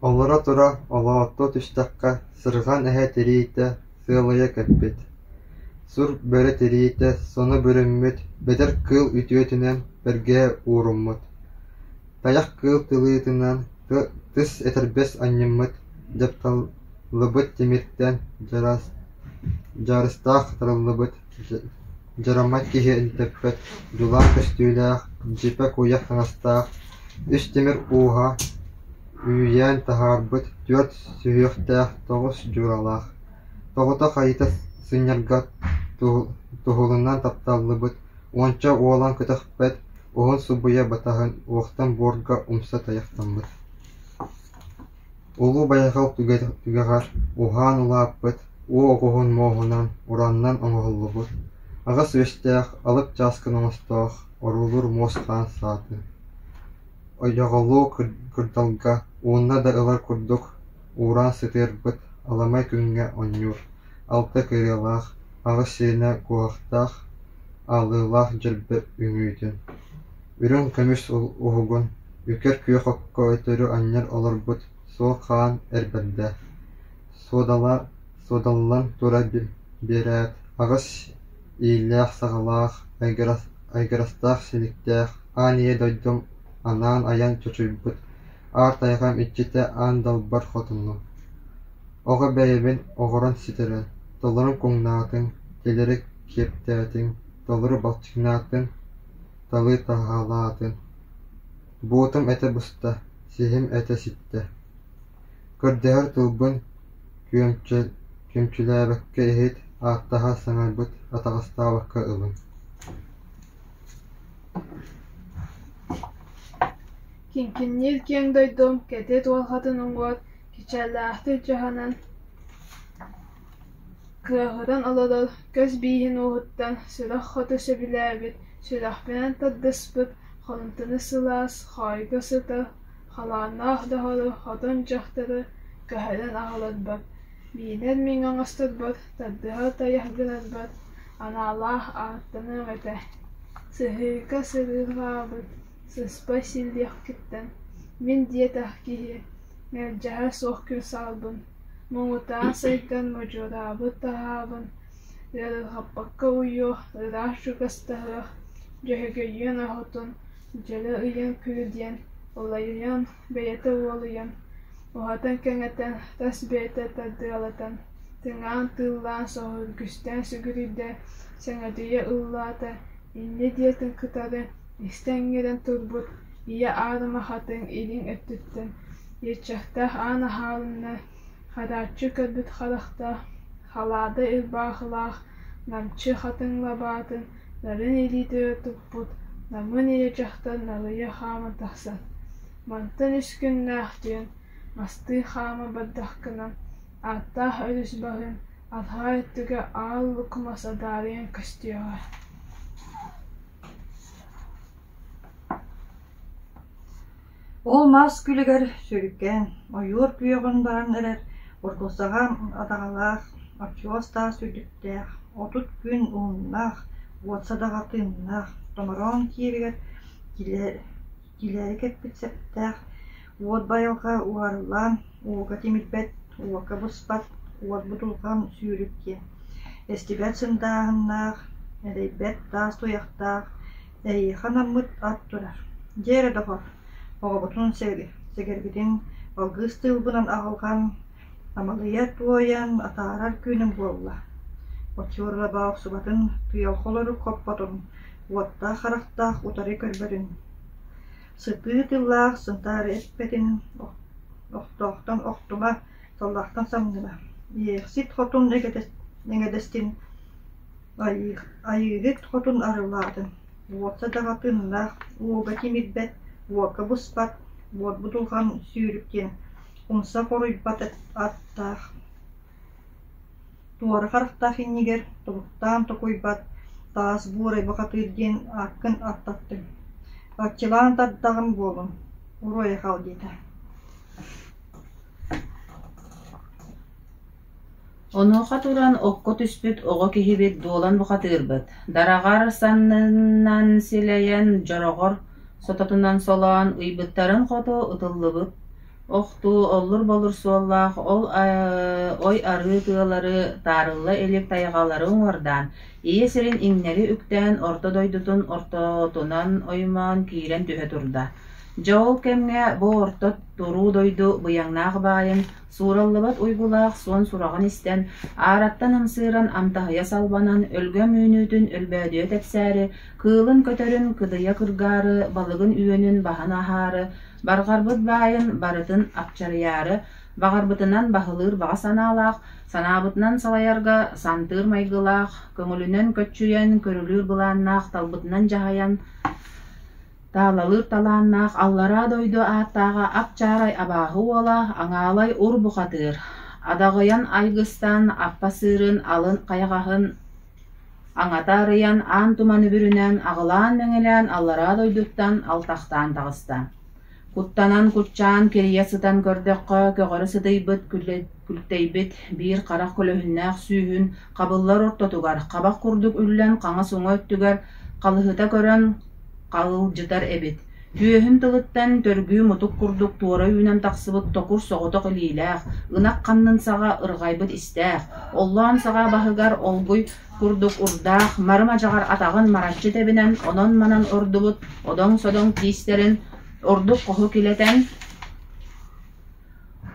Олара тура олаотто түстәккә сырган әһә тириите сыылая кәппит. Сур бөрө тириите соны бүрүммүт бедер кыл үтүөтүнэн берге ууруммут. Таяк кыл тылыытынан тыс этербес анньыммыт деп таллыбыт тимиртен жарыстаах тарыллыбыт жарамат киһи интеппет дулаан көстүүлээх дьипэ куйах таҥастаах үс тимир ууһа үйээн таһаарбыт түөрт сүһүөхтээх тоҕус дьууралаах. Тоҕута хайыта сынньарга туһулунан тапталлыбыт уонча уолан көтөхпэт уһун субуйа батаһын уохтан буорга умса таяхтаммыт. Улуу байахал түгэҕэр уһаан улааппыт уу оҕуһун мооһунан ураннан оҥоһуллубут. Аҕас үөстээх алып чааскын оҥостоох орулур муоскаан сааты. Ойоҕолуу кырдалга уунна да ылар курдук ууран сытыарбыт аламай күҥҥэ онньуур алта кыырыалаах аҕыс сиина куохтаах аалыылаах дьэрбэ үҥүүтүн. Үрүҥ көмүс уһугун үкэр күөх окко өтөрү анньар олорбут суол хаан эрбэрдэ. Суодаллан тура биэрээт аҕыс ииллээх саҕалаах айгарастаах силиктээх аан ие дойдум анаан аян чочуйбут аар тайҕам иччитэ аан далбар хотунну. Оҕо бэйэбин оҕорон ситэрэн, толорун куҥнаатыҥ, телери киэптээтиҥ, толору балчыгнаатыҥ, талыы таһаалаатыҥ. Буутум этэ буста, сиһим этэ ситтэ. Көрдөһөр тылбын күөмчүлээбэккэ иһит ааттаһа саҥарбыт атаҕастаабакка ылын. Кинкиннир киэҥ дойдум кэти туолхатын уҥуот кичээлээхти дьаһанан кыаһыран олорор көс бииһин ууһуттан сүрэх хоту сөбүлээбит сүрэхпинэн тардыспыт хорунтуну сылаас хойго сытар халааннаах доһору хотун дьахтары көһөрөн аҕаларбат биинэр миҥ оҥостурбут тардыһар тайахгынарбат анаалаах ааттаныҥ этэ сыһыыка сырыылаабыт сыспа силиэхкиттэн мин диэтэх киһи мэлдьэһэ суох күн саалбын муҥутаан сайган мудьуораабыт таһаабын ыарыырхаппакка уйуох ыраах чугастаһыах дьөһөгөйүйэн оһотун дьөлө ыйан күрдиэн улайыйан бэйэтэ уолуйан уһатан кэҥэтэн тас бэйэтэ тардыалатан тыҥаан тыыллаан соһургүстэн сүгүрүйдэ сэҥэтүйэ ыллаата инни диэтин кытары истэҥҥирэн турбут ийэ аарымахатыҥ илиҥ өттүттэн ииччахтаах аана хаалынна хадааччы көрбүт харахтаах халаада ирбаахылаах намчы хатыҥлабаатын нарын илиитыгы туппут намын иэдьэхтэр налыйа хаама тахсар мантан үс күннээх тиэн мастыы хаама бардахкынан ааттаах өрүс баһын архаа өттүгэ ааллы кумас адаарыйан көстүөҕэ. Ол мас күлігер сөріккен, ойуыр күйеғын баран әрер, оргылсаға атағалақ, акчуастаа сүрдіктәқ, отут күн ұлыннақ, уатсадаға тыыннақ, томарон киевігер килері кәппітсәптәқ, уот байылға уарылан, уоға темірбәт, уоқа бұспат, уот бұтылған сүйрікке. Эстебәт сындағыннақ, әрейбәт таас тояқтақ, әйехан аммыт ат тұрар. Жері доғыр. Оҕобутун сегербитин алгыс тыылбынан аҕалҕан амалыйа туойан атаарар күүнүм буолла. Очуорлабаах субатын тыйалхолору коппотун уоттаах харахтаах утары көрбөрүн. Сытыы тыллаах сынтаары эппетин охтоохтон охтума саллахтан самныла. Иэхсит хотун эҥэдэстин айыгыт хотун арылаатын. Уотса даҕатыннаах уога тимирбэт уока буспат, уот бутулхан сүүрүктен, умса коруйбат аттаах. Туары харахтаах иннигер, тулуктаан токуйбат, таас буурай бакатырден аккын аттаттың. Атчылаан тардағым болун, уруя халдита. Онуоха туран окко түспүт ого киһибит дуолан бухатыырбыт. Дарагар саннынан силэйэн жорогор сототунан солоон ыйбыттарын хото ытыллыбыт. Охту оллур болур суоллаах ой арыы тыалары таарылла элик тайагалары уҥордан ие сирин иҥнери үктэн орто дойдутун ортотунан оймон киирен түһэ турда. Жоол кемҥэ бу ортот туруу дойду быяҥнаах баайын suurаллыбат уйгулаах суон сураган истен аараттан ымсыыран амтаһыйа салбанан өлгө мүүнүүтүн өлбөөдүө тепсээри кыылын көтөрүн кыдыйа кыргаары балыгын үөнүн бахан аһаары баргарбыт баайын барытын апчарыяары багарбытынан баһылыыр баҕа санаалаах санаабытынан салайарга сантыыр майгылаах көҥүлүнөн көччүйэн көрүлүүр былааннаах талбытынан жаһайан таалалыыр талааннаах аллара дойду ааттаага апчаарай абааһы уола аҥаалай ур бухатыыр адағыян айгыстан аппасыырын алын каягаһын аҥатаарыян аан туман үбүрүнэн аҕылаан мөҥелээн аллара дойдуттан алтахтаан таҕыста. Куттанан кутчаан кирийэ сытан көрдөккө көҕөрө сытыйбыт күлтэйбит биир харах көлөһүннээх сүүһүн кабыллар ортотугар кабах курдук үллэн хаҥа суҥа өттүгэр халыһыта көрөн калылдьытар эбит. Түөһүн тылыттан төргүү мутук курдук туора үүнэн тахсыбыт токур соҕотох илиилээх, ынак ханнын саҕа ырҕайбыт истээх, оллоон саҕа баһыгар олгуй курдук урдаах, марым ажаҕар атаҕын мараччы тэбинэн онон манан ордубут, одоҥ-содоҥ тиистерин ордук коһу килэтэн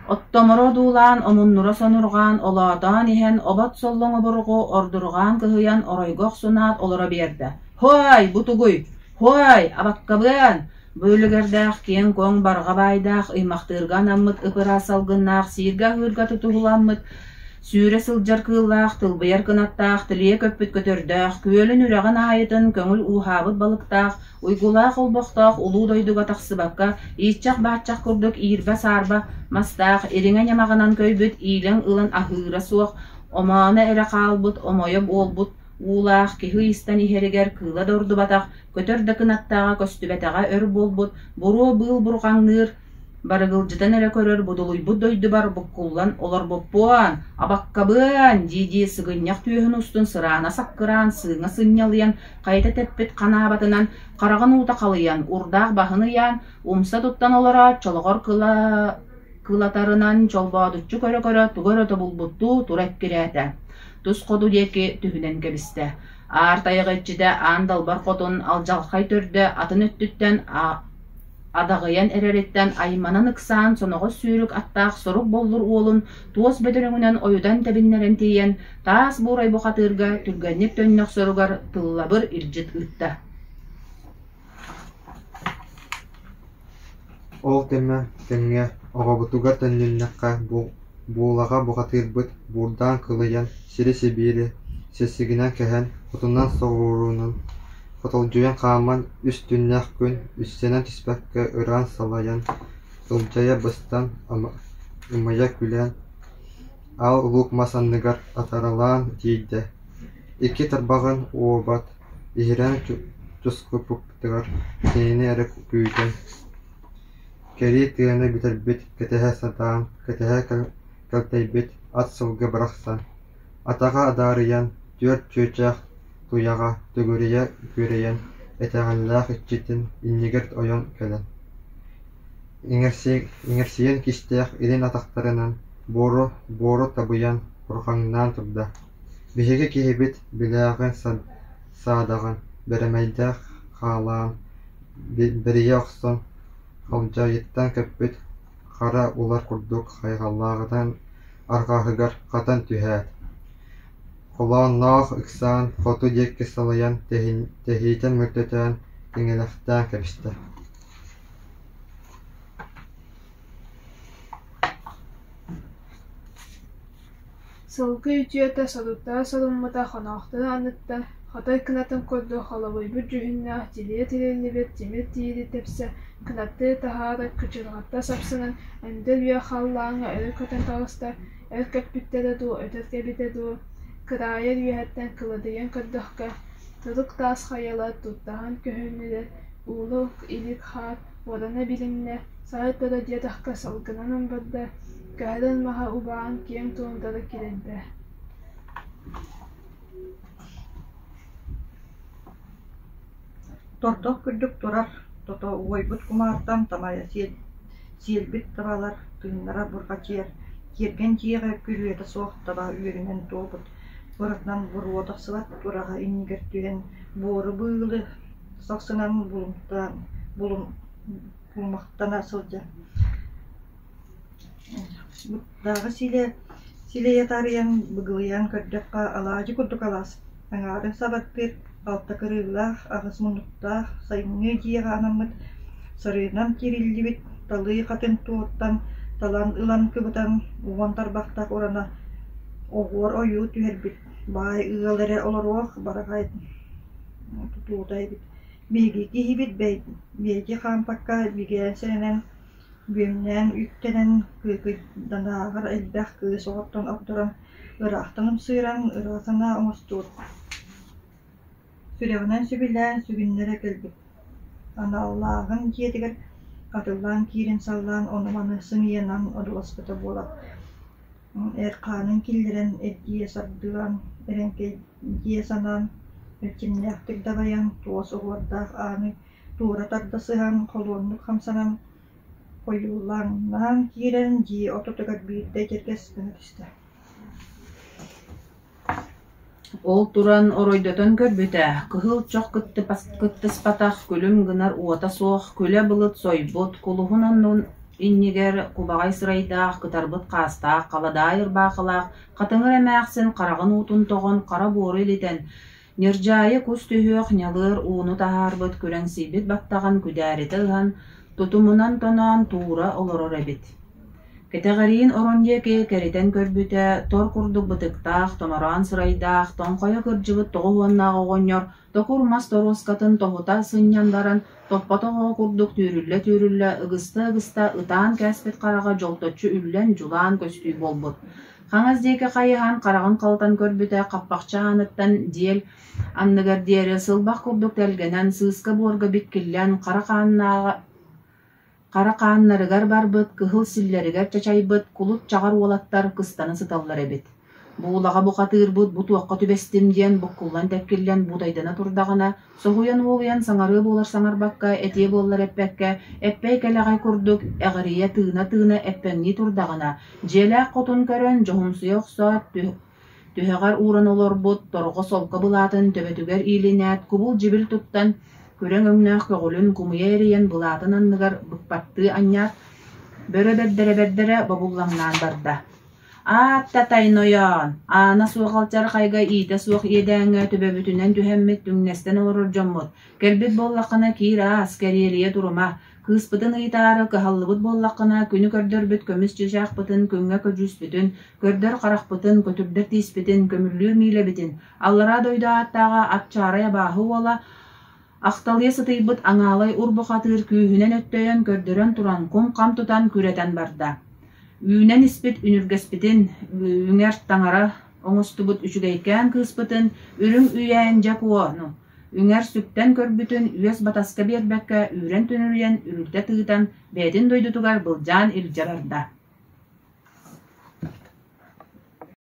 оттоморо дуулаан омуннура сонургаан олоотоон иһэн обот соллоҥо бургу ордургаан кыһыйан оройгох сунаат олоро биэрдэ. «Хуай, бутугуй! Хуай, абаккабыан!» Бөөлүгэрдээх киэн коң барга байдаах ыймахтыырган аммыт ыпыраа салгыннаах сииргэ ыырга тутуһуламмыт сүүрэ сылдьар кыыллаах тылбыйар кынаттаах тылие көппүт көтөрдөөх күөлүн үрэҕин аайытын көҥүл ууһаабыт балыктаах уйгулаах олбохтоох улуу дойдуга тахсыбакка ииччах бааччах курдук иирбэ саарба мастаах ириҥэ ñамаҕынан көйбүт иилэҥ ылан аһыыра суох омоона эрэ хаалбыт омойо буолбут уулаах киһи ыыстан иһэригэр кыыла дордубатах көтөр да кынаттааҕа көстүбэтэҕэ өр буолбут буруо быыл бурҕаҥныыр барыгылдьытан эрэ көрөр будулуйбут дойдубар буккуллан олорбуппуан абаккабыан дии сыгынньах түөһүн устун сыраана саккыраан сыыҥа сынньалыйан хайта теппит ханаабатынан хараҕын уута халыйан урдаах баһыныйаан умса туттан олоро чолоҕор кылатарынан чолбоодуччу көрө тугөрөтө булбуттуу тур эккирээте тус ходу диэки түһүнэн кэбистэ аар тайаҕыччыда аан далбар хотун алдьалхай төрдө атын өттүттэн адағыян эрэриттэн айманан ыксаан соноҕо сүүрүк аттаах сорук боллур уолун туос бөдөрөҥүнэн ойудан тэбиннэрэн тиийэн таас буурай бухатыырга түргэнник төннөх соругар тыллабыр илдьыт ыытта. Ол тэмэ кэмҥэ оҕобутугар төннүннэххэ буулаҕа бухатыырбыт буурдаан кылыйан сири сибири сессигинэн кэһэн хотунан соҕуурунун хотолдьуйан хааман үс түннээх күн үссэнэн түспэккэ ыраан салайан сылдьайа быстан ымайа күлэн ал улуuk масанныгар атаралаан тиийдэ икки тарбаҕын уобат иһирэн чускупуктыгар кинини эрэ күүтэн кэрии тыаны бүтэрбит кэтэһэ сатаан кэтэһэ кэлтэйбит ат сылга барахсан атаҕа адаарыйан түөр чүөчээх туяҕа түгүрийэ күөрэйэн этэҕэллээх иччитин иннигэр ойон кэлэн иҥэрсийэн кистээх илин атахтарынан буору табыйан курхаҥнаан турда биһиги киһибит билээҕин саадаҕын бэрэмэйдээх хаалаан бэрийэ охсон халдьаайыттан көппүт хара улар курдук хайҕаллааҕытан арҕааһыгар хатан түһээт холоонноох ыксаан хоту диэкки салайан тэһиитэн мөрдөтөөн киҥэлэхтээн кэбистэ. Сылгы үтүөтэ содуттара соруммута хоноохтара аныттан хотой кынатын курду холобуйбут жүһүннээх тилиэ тилиллибит тимир тиири тепсэ кынатты таһаара кычырҕатта сапсынан өндөр үө халлааҥҥа өрө көтөн таҕыста өр көппүттэрэ дуу өтөр кэбитэ дуу кыраайа үөһэттэн кыладыйан көрдөхкө турук таас хайала туттаһан көһүнүрэ уулу илик хаар уорана билиннэ саайт бара диэтахка салгынан ымбырда көһөрөн маһа убаан киэм туумдара кирэббэ. Тордох күрдүк турар тото уойбут кумааттан тамая Сиэлбит табалар тыыннара бурга тиер. Кирген тиеге күрүөтө соохтаба үйрүнен толбут. Буратнан буруотак сылат турага иннигертүен буору быылы саксынан булмактана сылжа. Буттагы силе ятарыян быгылыян көрдөкка алаажы курдук алас. Аңарын сабаттыр алта кырыылах агыс мунуктах сайыңы тиеге анаммыт сарыынан кириллибит талыы катын туоттан талан ылан кыбытан уган тарбактак орана огуор ойуу түһэрбит баай ыаларе олоруох барагай тутуутайбит биги кихибит бейги хаампакка бигеен сененен бүөмнен үктенен кыйкыйданаагар элбэх кыы соҕоттон ордорон ыраахтаным сыыран ыраасана оҥостуут сүрэгинен сүбүлээн сүгүннэре келбит анааллаагын диэтигэр атыллаан киирин саллаан онуманы сымыйанан одуласпыта буолат. Эркаанын киллерен эддие сардыан эренке дие санаан эрчимнээхтик дабаян туос оҕуордаах ааны туора тардасыһан холуоннук хамсанан койуулааннаан киирен дии ототугар биирдэ жергес кынытыста. Ол туран оройдотон көрбүтэ, кыһыл чох кыттыспатах күлүм гынар уота суох, күлэ былыт сойбут, кулуһун оннун иннигер кубагай сырайдаах, кытарбыт каастаах, каладаайыр баахылаах, катыҥыр эмээхсин карагын уутун тоҕон кара буору илитен, ньырдьаайы кус түһүөх ньалыыр ууну тахаарбыт күрэҥсийбит баттаган күдээрите ыһан, тутумунан тоноон туура олорор эбит. Кетеғариин ороньеки керитен көрбүтэ, тор курдук бытыктаах, томараан сырайдаах, тоңхойо кырдьыбыт тоҕуһуаннаах оҕонньор, токурмас торуоскатын тоһута сынньандаран, топпотоҕо курдук түүрүллэ, ыгыста ытаан кээспит карага жолточчу үллэн жулаан көстүү болбут. Хаҥас диэки хайыһан карагын калтан көрбүтэ, каппахча аныттан диэл анныгар диэри сылбах курдук телгенен сыыска буорга биткиллэн Кара кааннарыгар барбыт, кыһыл силлеригер чачайбыт, кулут чагар уолаттар кыстаны сыталлар эбит. Буулаға бухатыырбыт, бутуаққа түбестим диэн буккуллан тәккиллен бутайдана турдағына, соһуян уолуян саңары болар саңарбакка, этие болар эппекке, эппей кэлэҕэй курдук, эҕария тыына эппеңни турдағына, дьиэлээх хотун көрөн, жоһумсуя охсоот, түһэҕэр ууран олорбут, торҕо солка былаатын төбөтүгэр иилинэät, кубул жибил туттан, күрәң өңнәэх көҕүлүн кумуя эриен былаатын анныгар быкпатты аньяр бөрө-бэрдэрэ бабуллаңнаан барда. Таттай ноён, аана суохалтар хайга иите суох иедээҥҥэ төбөбүтүнэн түһэммит түҥнэстэн олорор дьоммут. Келбит боллаххына киираас кэриэрийэ турума, кыыспытын ыйтаары кыһаллыбыт боллаххына күнү көрдөрбүт көмүс чыжаахпытын, күҥҥэ көдьүүспүтүн, көрдөр харахпытын, көтүрдөр тииспитин, көмүрлүүр миилэбитин, аллара дойдааттаага атчаарая бааһы уола, Ахталыя сытыйбыт аҥаалай урбухатыыр күүһүнэн өттөйөн көрдөрөн туран кум кам тутан күрэтэн барда. Үүнэн испит үнүргэспитин, үҥэр таҥара оҥостубут үчүгэйкээн кыыспытын, үрүҥ үйээн жакуону. Үҥэр сүктэн көрбүтүн үөс батаска биэрбэккэ үүрэн түнүрүйэн үрүлтэ тыытан бээтин дойдутугар былдьаан илдьэ барда.